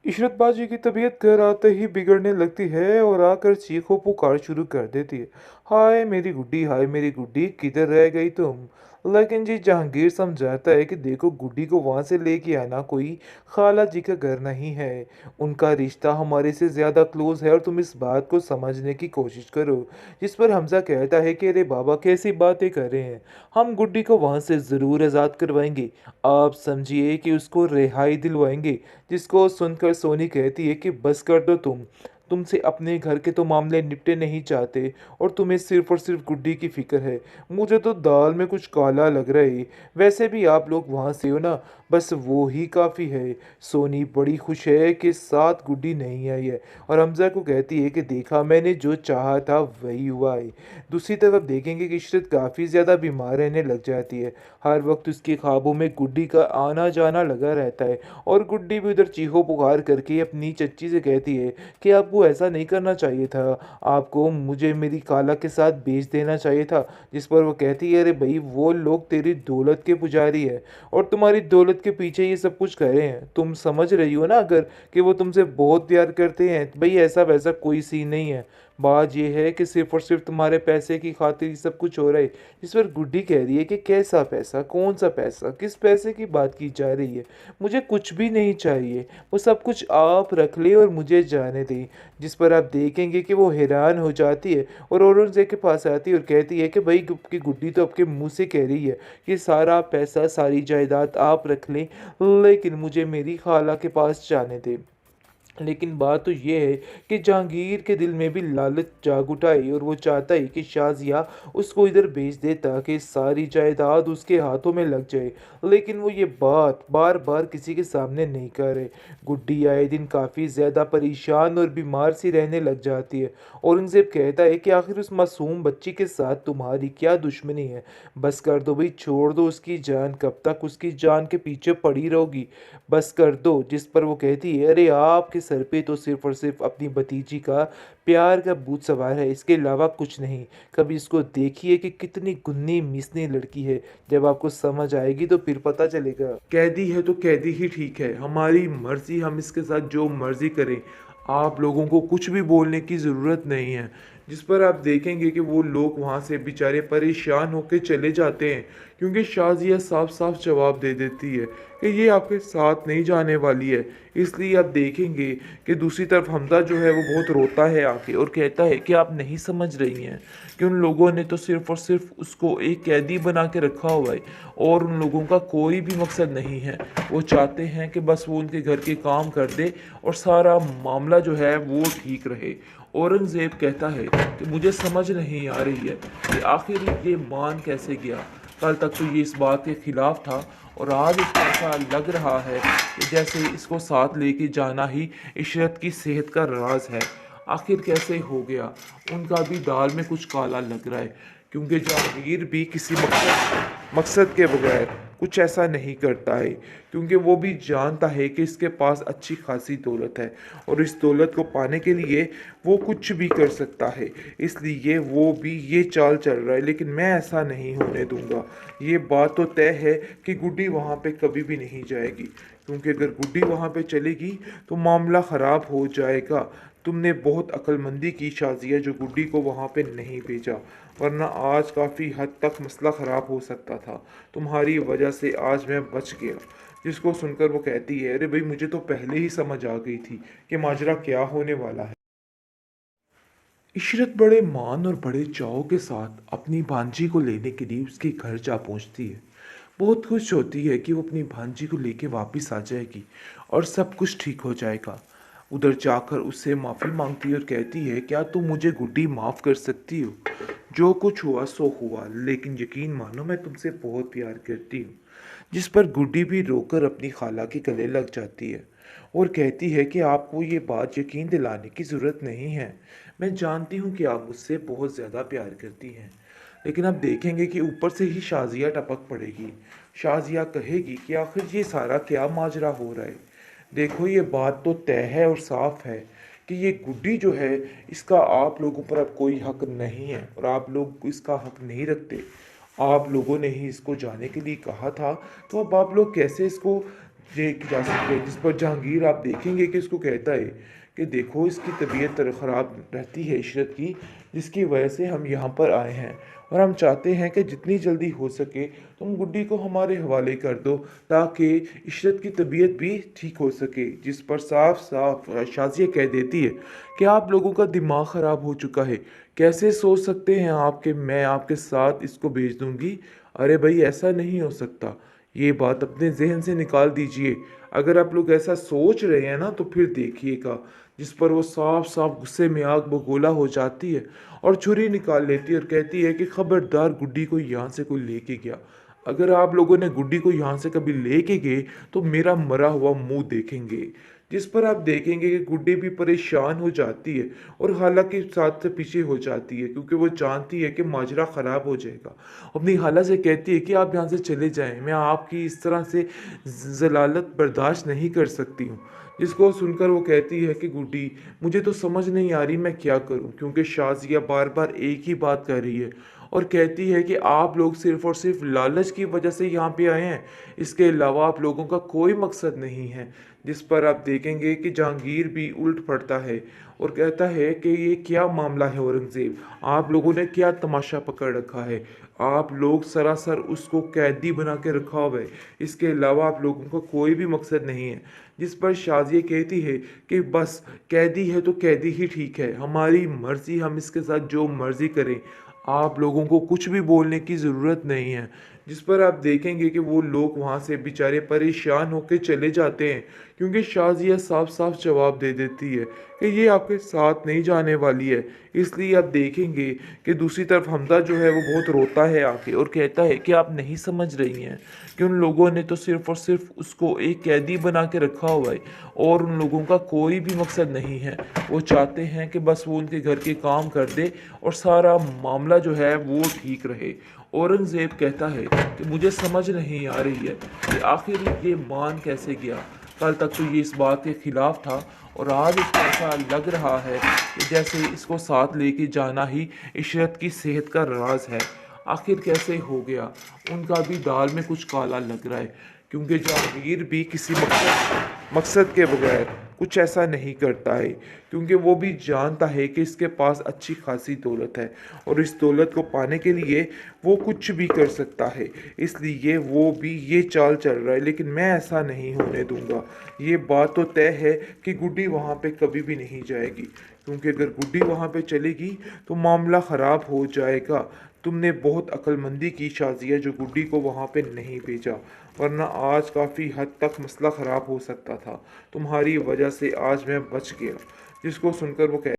इशरत बाजी की तबीयत घर आते ही बिगड़ने लगती है और आकर चीखों पुकार शुरू कर देती है। हाय मेरी गुड्डी, हाय मेरी गुड्डी, किधर रह गई तुम? लेकिन जी जहांगीर समझाता है कि देखो गुड्डी को वहां से लेके आना कोई खाला जी का घर नहीं है। उनका रिश्ता हमारे से ज्यादा क्लोज है और तुम इस बात को समझने की कोशिश करो। जिस पर हमजा कहता है कि अरे बाबा कैसी बातें कर रहे हैं, हम गुड्डी को वहां से जरूर आजाद करवाएंगे। आप समझिए कि उसको रिहाई दिलवाएंगे। जिसको सुनकर सोनी कहती है कि बस कर दो तुमसे अपने घर के तो मामले निपटे नहीं चाहते और तुम्हें सिर्फ और सिर्फ गुड्डी की फिक्र है। मुझे तो दाल में कुछ काला लग रहा है। वैसे भी आप लोग वहां से हो ना, बस वो ही काफ़ी है। सोनी बड़ी खुश है कि साथ गुड्डी नहीं आई है और हमजा को कहती है कि देखा मैंने जो चाहा था वही हुआ है। दूसरी तरफ देखेंगे कि इशरत काफ़ी ज़्यादा बीमार रहने लग जाती है। हर वक्त उसके ख्वाबों में गुड्डी का आना जाना लगा रहता है और गुड्डी भी उधर चीखो पुकार करके अपनी चच्ची से कहती है कि आपको ऐसा नहीं करना चाहिए था, आपको मुझे मेरी खाला के साथ बेच देना चाहिए था। जिस पर वो कहती है अरे भाई वो लोग तेरी दौलत के पुजारी है और तुम्हारी दौलत के पीछे ये सब कुछ कर रहे हैं। तुम समझ रही हो ना अगर कि वो तुमसे बहुत प्यार करते हैं, भाई ऐसा वैसा कोई सीन नहीं है। बात यह है कि सिर्फ और सिर्फ तुम्हारे पैसे की खातिर ये सब कुछ हो रहा है। इस पर गुड्डी कह रही है कि कैसा पैसा, कौन सा पैसा, किस पैसे की बात की जा रही है? मुझे कुछ भी नहीं चाहिए, वो सब कुछ आप रख ले और मुझे जाने दें। जिस पर आप देखेंगे कि वो हैरान हो जाती है और औरंगजेब के पास आती है और कहती है कि भाई की गुड्डी तो आपके मुंह से कह रही है कि सारा पैसा सारी जायदाद आप रख लें, लेकिन मुझे मेरी खाला के पास जाने दें। लेकिन बात तो ये है कि जहांगीर के दिल में भी लालच जाग उठा है और वो चाहता है कि शाजिया उसको इधर भेज दे ताकि सारी जायदाद उसके हाथों में लग जाए। लेकिन वो ये बात बार बार किसी के सामने नहीं करे। गुड्डी आए दिन काफ़ी ज़्यादा परेशान और बीमार सी रहने लग जाती है। औरंगजेब कहता है कि आखिर उस मासूम बच्ची के साथ तुम्हारी क्या दुश्मनी है? बस कर दो भाई, छोड़ दो उसकी जान, कब तक उसकी जान के पीछे पड़ी रहोगी? बस कर दो। जिस पर वो कहती है अरे आपके सर पे तो सिर्फ और सिर्फ अपनी भतीजी का प्यार का भूत सवार है, इसके अलावा कुछ नहीं। कभी इसको देखिए कि कितनी गुन्नी मिसनी लड़की है, जब आपको समझ आएगी तो फिर पता चलेगा। कैदी है तो कैदी ही ठीक है, हमारी मर्जी, हम इसके साथ जो मर्जी करें, आप लोगों को कुछ भी बोलने की ज़रूरत नहीं है। जिस पर आप देखेंगे कि वो लोग वहाँ से बेचारे परेशान होकर चले जाते हैं क्योंकि शाजिया साफ साफ जवाब दे देती है कि ये आपके साथ नहीं जाने वाली है। इसलिए आप देखेंगे कि दूसरी तरफ हमजा जो है वो बहुत रोता है आके और कहता है कि आप नहीं समझ रही हैं कि उन लोगों ने तो सिर्फ और सिर्फ उसको एक कैदी बना के रखा हुआ है और उन लोगों का कोई भी मकसद नहीं है। वो चाहते हैं कि बस वो उनके घर के काम कर दे और सारा मामला जो है वो ठीक रहे। औरंगजेब कहता है कि मुझे समझ नहीं आ रही है कि आखिर ये मान कैसे गया। कल तक तो ये इस बात के खिलाफ था और आज इसको ऐसा लग रहा है कि जैसे इसको साथ लेके जाना ही इशरत की सेहत का राज है। आखिर कैसे हो गया? उनका भी दाल में कुछ काला लग रहा है क्योंकि जहांगीर भी किसी मकसद मकसद के बगैर कुछ ऐसा नहीं करता है, क्योंकि वो भी जानता है कि इसके पास अच्छी खासी दौलत है और इस दौलत को पाने के लिए वो कुछ भी कर सकता है। इसलिए वो भी ये चाल चल रहा है, लेकिन मैं ऐसा नहीं होने दूंगा। ये बात तो तय है कि गुड्डी वहाँ पे कभी भी नहीं जाएगी, क्योंकि अगर गुड्डी वहाँ पे चलेगी तो मामला ख़राब हो जाएगा। तुमने बहुत अक्लमंदी की शाजिया जो गुड्डी को वहाँ पे नहीं भेजा, वरना आज काफ़ी हद तक मसला ख़राब हो सकता था। तुम्हारी वजह से आज मैं बच गया। जिसको सुनकर वो कहती है अरे भाई मुझे तो पहले ही समझ आ गई थी कि माजरा क्या होने वाला है। इशरत बड़े मान और बड़े चाव के साथ अपनी भांजी को लेने के लिए उसके घर जा पहुंचती है। बहुत खुश होती है कि वो अपनी भांजी को लेके वापस आ जाएगी और सब कुछ ठीक हो जाएगा। उधर जाकर उससे माफ़ी मांगती है और कहती है क्या तुम मुझे गुड्डी माफ़ कर सकती हो? जो कुछ हुआ सो हुआ, लेकिन यकीन मानो मैं तुमसे बहुत प्यार करती हूँ। जिस पर गुड्डी भी रोकर अपनी खाला के गले लग जाती है और कहती है कि आपको ये बात यकीन दिलाने की ज़रूरत नहीं है। मैं जानती हूँ कि आप मुझसे बहुत ज़्यादा प्यार करती हैं। लेकिन अब देखेंगे कि ऊपर से ही शाजिया टपक पड़ेगी। शाजिया कहेगी कि आखिर ये सारा क्या माजरा हो रहा है? देखो ये बात तो तय है और साफ है कि ये गुड्डी जो है इसका आप लोगों पर अब कोई हक नहीं है और आप लोग इसका हक नहीं रखते। आप लोगों ने ही इसको जाने के लिए कहा था, तो अब आप लोग कैसे इसको ये की जा सकती है, जिस पर जहांगीर आप देखेंगे कि उसको कहता है कि देखो इसकी तबीयत ख़राब रहती है इशरत की, जिसकी वजह से हम यहाँ पर आए हैं और हम चाहते हैं कि जितनी जल्दी हो सके तुम गुड्डी को हमारे हवाले कर दो ताकि इशरत की तबीयत भी ठीक हो सके। जिस पर साफ साफ शाज़िया कह देती है कि आप लोगों का दिमाग ख़राब हो चुका है, कैसे सोच सकते हैं आप कि मैं आपके साथ इसको भेज दूंगी। अरे भाई ऐसा नहीं हो सकता, ये बात अपने जहन से निकाल दीजिए। अगर आप लोग ऐसा सोच रहे हैं ना तो फिर देखिएगा। जिस पर वो साफ साफ गुस्से में आग बगोला हो जाती है और छुरी निकाल लेती है और कहती है कि खबरदार गुड्डी को यहाँ से कोई लेके गया, अगर आप लोगों ने गुड्डी को यहाँ से कभी लेके गए तो मेरा मरा हुआ मुंह देखेंगे। जिस पर आप देखेंगे कि गुड्डी भी परेशान हो जाती है और हालांकि साथ से पीछे हो जाती है क्योंकि वो जानती है कि माजरा ख़राब हो जाएगा। अपनी खाला से कहती है कि आप यहाँ से चले जाएं, मैं आपकी इस तरह से ज़लालत बर्दाश्त नहीं कर सकती हूँ। जिसको सुनकर वो कहती है कि गुड्डी मुझे तो समझ नहीं आ रही मैं क्या करूँ, क्योंकि शाज़िया बार बार एक ही बात कर रही है और कहती है कि आप लोग सिर्फ़ और सिर्फ लालच की वजह से यहाँ पे आए हैं, इसके अलावा आप लोगों का कोई मकसद नहीं है। जिस पर आप देखेंगे कि जहांगीर भी उल्ट पड़ता है और कहता है कि ये क्या मामला है औरंगज़ेब, आप लोगों ने क्या तमाशा पकड़ रखा है, आप लोग सरासर उसको कैदी बना के रखा हुआ है, इसके अलावा आप लोगों का कोई भी मकसद नहीं है। जिस पर शाज़िया कहती है कि बस कैदी है तो कैदी ही ठीक है, हमारी मर्ज़ी, हम इसके साथ जो मर्ज़ी करें, आप लोगों को कुछ भी बोलने की ज़रूरत नहीं है। जिस पर आप देखेंगे कि वो लोग वहाँ से बेचारे परेशान होकर चले जाते हैं क्योंकि शाज़िया साफ साफ जवाब दे देती है कि ये आपके साथ नहीं जाने वाली है। इसलिए आप देखेंगे कि दूसरी तरफ हमजा जो है वो बहुत रोता है आके और कहता है कि आप नहीं समझ रही हैं कि उन लोगों ने तो सिर्फ़ और सिर्फ उसको एक कैदी बना के रखा हुआ है और उन लोगों का कोई भी मकसद नहीं है। वो चाहते हैं कि बस वो उनके घर के काम कर दे और सारा मामला जो है वो ठीक रहे। औरंगज़ेब कहता है कि मुझे समझ नहीं आ रही है कि आखिर ये मान कैसे गया। कल तक तो ये इस बात के खिलाफ था और आज इसको ऐसा लग रहा है कि जैसे इसको साथ लेके जाना ही इशरत की सेहत का राज है। आखिर कैसे हो गया, उनका भी दाल में कुछ काला लग रहा है क्योंकि जहांगीर भी किसी मकसद के बगैर कुछ ऐसा नहीं करता है, क्योंकि वो भी जानता है कि इसके पास अच्छी खासी दौलत है और इस दौलत को पाने के लिए वो कुछ भी कर सकता है। इसलिए वो भी ये चाल चल रहा है, लेकिन मैं ऐसा नहीं होने दूंगा। ये बात तो तय है कि गुड्डी वहाँ पे कभी भी नहीं जाएगी, क्योंकि अगर गुड्डी वहाँ पे चलेगी तो मामला ख़राब हो जाएगा। तुमने बहुत अक्लमंदी की शाज़िया जो गुड्डी को वहाँ पे नहीं भेजा, वरना आज काफ़ी हद तक मसला ख़राब हो सकता था। तुम्हारी वजह से आज मैं बच गया। जिसको सुनकर वो कह